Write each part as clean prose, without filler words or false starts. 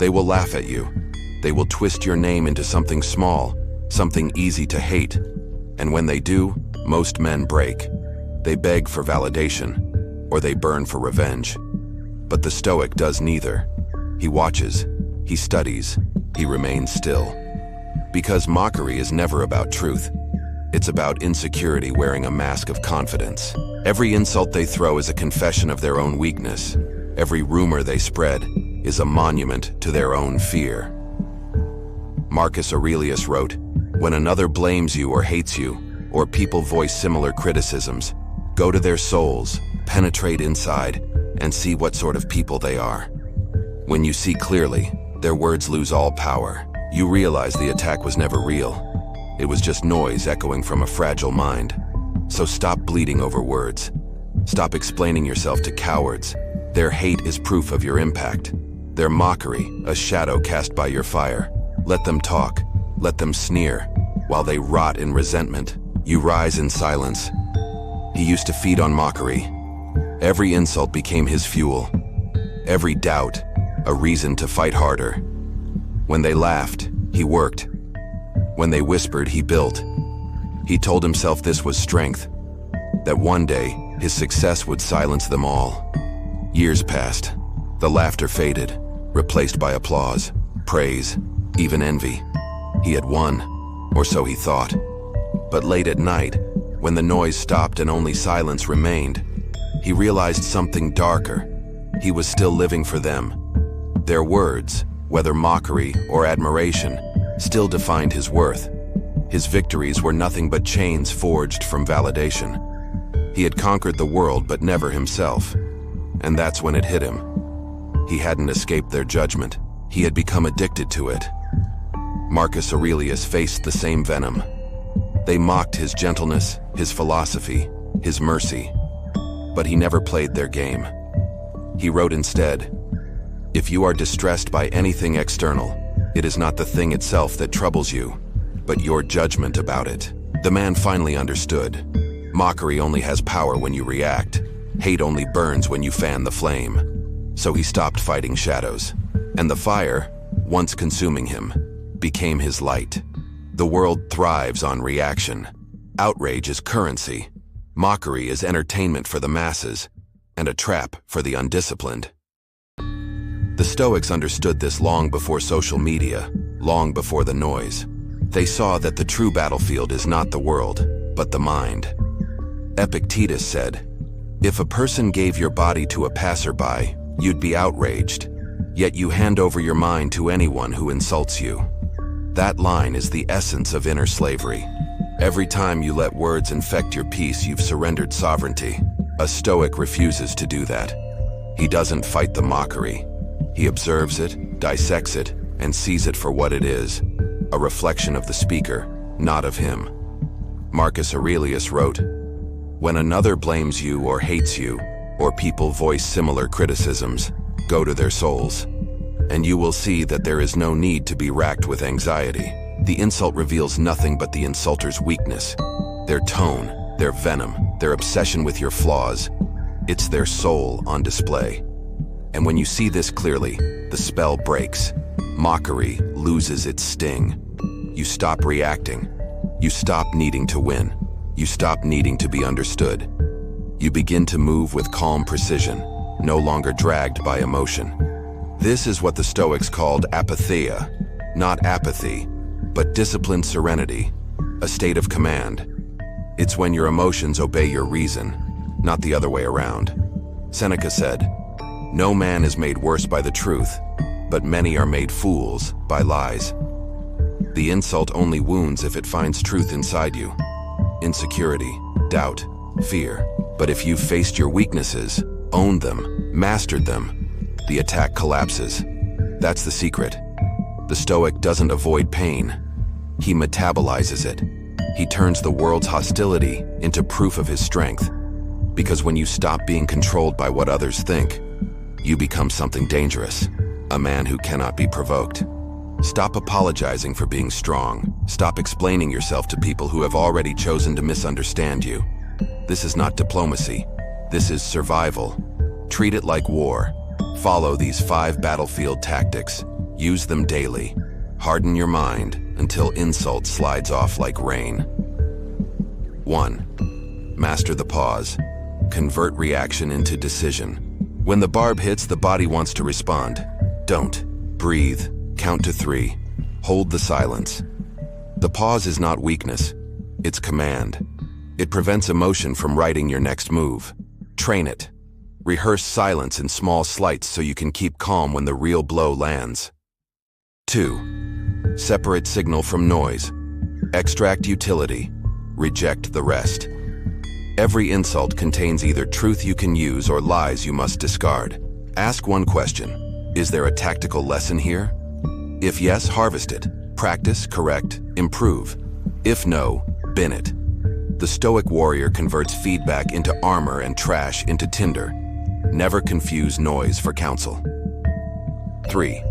They will laugh at you. They will twist your name into something small, something easy to hate. And when they do, most men break. They beg for validation, or they burn for revenge. But the Stoic does neither. He watches, he studies, he remains still. Because mockery is never about truth. It's about insecurity wearing a mask of confidence. Every insult they throw is a confession of their own weakness. Every rumor they spread is a monument to their own fear. Marcus Aurelius wrote, "When another blames you or hates you, or people voice similar criticisms, go to their souls, penetrate inside, and see what sort of people they are. When you see clearly, their words lose all power. You realize the attack was never real. It was just noise echoing from a fragile mind. So stop bleeding over words. Stop explaining yourself to cowards. Their hate is proof of your impact. Their mockery, a shadow cast by your fire. Let them talk. Let them sneer. While they rot in resentment, you rise in silence." He used to feed on mockery. Every insult became his fuel. Every doubt, a reason to fight harder. When they laughed, he worked. When they whispered, he built. He told himself this was strength, that one day his success would silence them all. Years passed. The laughter faded, replaced by applause, praise, even envy. He had won, or so he thought. But late at night, when the noise stopped and only silence remained, he realized something darker. He was still living for them. Their words, whether mockery or admiration, still defined his worth. His victories were nothing but chains forged from validation. He had conquered the world, but never himself. And that's when it hit him. He hadn't escaped their judgment. He had become addicted to it. Marcus Aurelius faced the same venom. They mocked his gentleness, his philosophy, his mercy. But he never played their game. He wrote instead, "If you are distressed by anything external, it is not the thing itself that troubles you, but your judgment about it." The man finally understood. Mockery only has power when you react. Hate only burns when you fan the flame. So he stopped fighting shadows. And the fire, once consuming him, became his light. The world thrives on reaction. Outrage is currency. Mockery is entertainment for the masses, and a trap for the undisciplined. The Stoics understood this long before social media, long before the noise. They saw that the true battlefield is not the world, but the mind. Epictetus said, "If a person gave your body to a passerby, you'd be outraged, yet you hand over your mind to anyone who insults you." That line is the essence of inner slavery. Every time you let words infect your peace, you've surrendered sovereignty. A Stoic refuses to do that. He doesn't fight the mockery. He observes it, dissects it, and sees it for what it is, a reflection of the speaker, not of him. Marcus Aurelius wrote, "When another blames you or hates you, or people voice similar criticisms, go to their souls, and you will see that there is no need to be racked with anxiety. The insult reveals nothing but the insulter's weakness, their tone, their venom, their obsession with your flaws. It's their soul on display. And when you see this clearly, the spell breaks. Mockery loses its sting. You stop reacting. You stop needing to win. You stop needing to be understood. You begin to move with calm precision, no longer dragged by emotion. This is what the Stoics called apatheia, not apathy, but disciplined serenity, a state of command. It's when your emotions obey your reason, not the other way around. Seneca said, "No man is made worse by the truth, but many are made fools by lies." The insult only wounds if it finds truth inside you. Insecurity, doubt, fear. But if you've faced your weaknesses, owned them, mastered them, the attack collapses. That's the secret. The Stoic doesn't avoid pain. He metabolizes it. He turns the world's hostility into proof of his strength. Because when you stop being controlled by what others think, you become something dangerous, a man who cannot be provoked. Stop apologizing for being strong. Stop explaining yourself to people who have already chosen to misunderstand you. This is not diplomacy. This is survival. Treat it like war. Follow these 5 battlefield tactics. Use them daily. Harden your mind until insult slides off like rain. 1. Master the pause. Convert reaction into decision. When the barb hits, the body wants to respond. Don't. Breathe. Count to 3. Hold the silence. The pause is not weakness. It's command. It prevents emotion from writing your next move. Train it. Rehearse silence in small slights so you can keep calm when the real blow lands. 2. Separate signal from noise. Extract utility. Reject the rest. Every insult contains either truth you can use or lies you must discard. Ask one question. Is there a tactical lesson here? If yes, harvest it. Practice, correct, improve. If no, bin it. The Stoic warrior converts feedback into armor and trash into tinder. Never confuse noise for counsel. 3.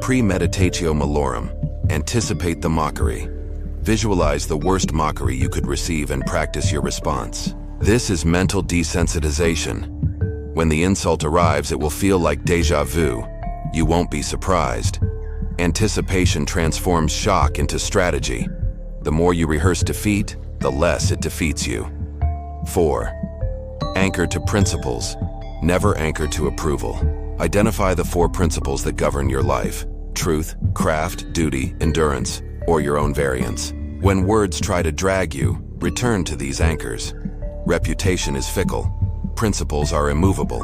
Premeditatio malorum. Anticipate the mockery. Visualize the worst mockery you could receive and practice your response. This is mental desensitization. When the insult arrives, it will feel like déjà vu. You won't be surprised. Anticipation transforms shock into strategy. The more you rehearse defeat, the less it defeats you. 4. Anchor to principles. Never anchor to approval. Identify the 4 principles that govern your life: truth, craft, duty, endurance, or your own variants. When words try to drag you, return to these anchors. Reputation is fickle. Principles are immovable.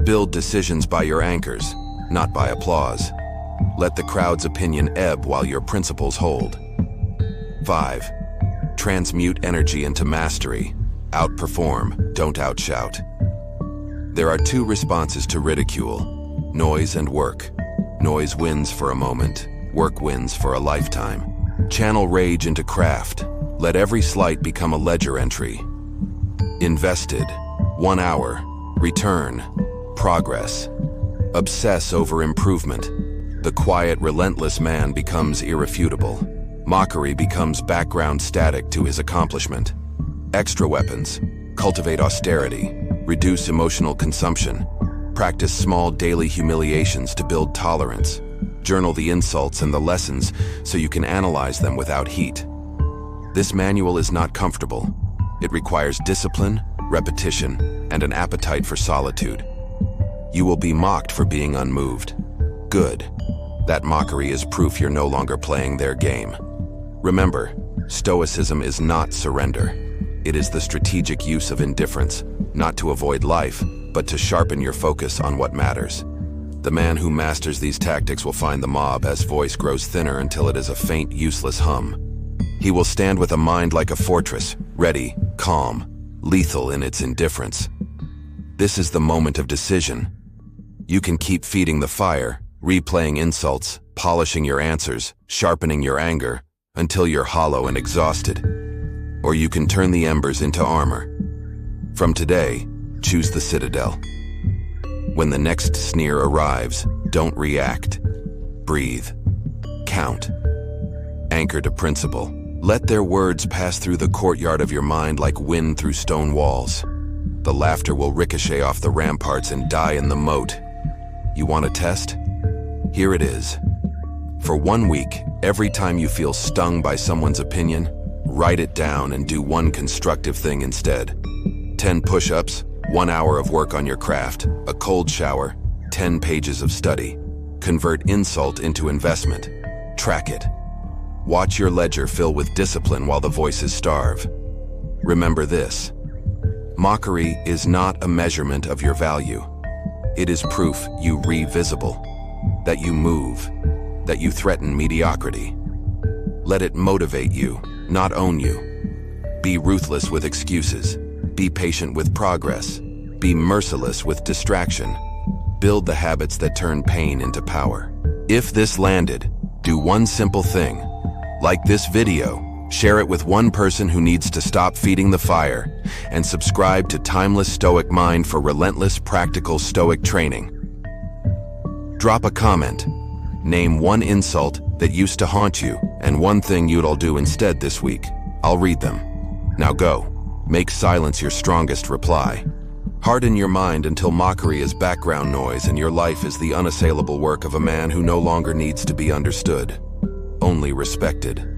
Build decisions by your anchors, not by applause. Let the crowd's opinion ebb while your principles hold. 5. Transmute energy into mastery. Outperform, don't outshout. There are 2 responses to ridicule: noise and work. Noise wins for a moment, work wins for a lifetime. Channel rage into craft. Let every slight become a ledger entry. Invested, 1 hour. Return, progress. Obsess over improvement. The quiet, relentless man becomes irrefutable. Mockery becomes background static to his accomplishment. Extra weapons. Cultivate austerity. Reduce emotional consumption. Practice small daily humiliations to build tolerance. Journal the insults and the lessons so you can analyze them without heat. This manual is not comfortable. It requires discipline, repetition, and an appetite for solitude. You will be mocked for being unmoved. Good. That mockery is proof you're no longer playing their game. Remember, Stoicism is not surrender. It is the strategic use of indifference, not to avoid life, but to sharpen your focus on what matters. The man who masters these tactics will find the mob as voice grows thinner until it is a faint, useless hum. He will stand with a mind like a fortress, ready, calm, lethal in its indifference. This is the moment of decision. You can keep feeding the fire, replaying insults, polishing your answers, sharpening your anger, until you're hollow and exhausted. Or you can turn the embers into armor. From today, choose the Citadel. When the next sneer arrives, don't react. Breathe. Count. Anchor to principle. Let their words pass through the courtyard of your mind like wind through stone walls. The laughter will ricochet off the ramparts and die in the moat. You want a test? Here it is. For 1 week, every time you feel stung by someone's opinion, write it down and do one constructive thing instead. 10 push-ups, 1 hour of work on your craft, a cold shower, 10 pages of study. Convert insult into investment. Track it. Watch your ledger fill with discipline while the voices starve. Remember this. Mockery is not a measurement of your value. It is proof you re-visible, that you move, that you threaten mediocrity. Let it motivate you, not own you. Be ruthless with excuses. Be patient with progress. Be merciless with distraction. Build the habits that turn pain into power. If this landed, do one simple thing. Like this video, share it with one person who needs to stop feeding the fire, and subscribe to Timeless Stoic Mind for relentless practical Stoic training. Drop a comment. Name one insult that used to haunt you and one thing you'd all do instead this week. I'll read them. Now go. Make silence your strongest reply. Harden your mind until mockery is background noise and your life is the unassailable work of a man who no longer needs to be understood, only respected.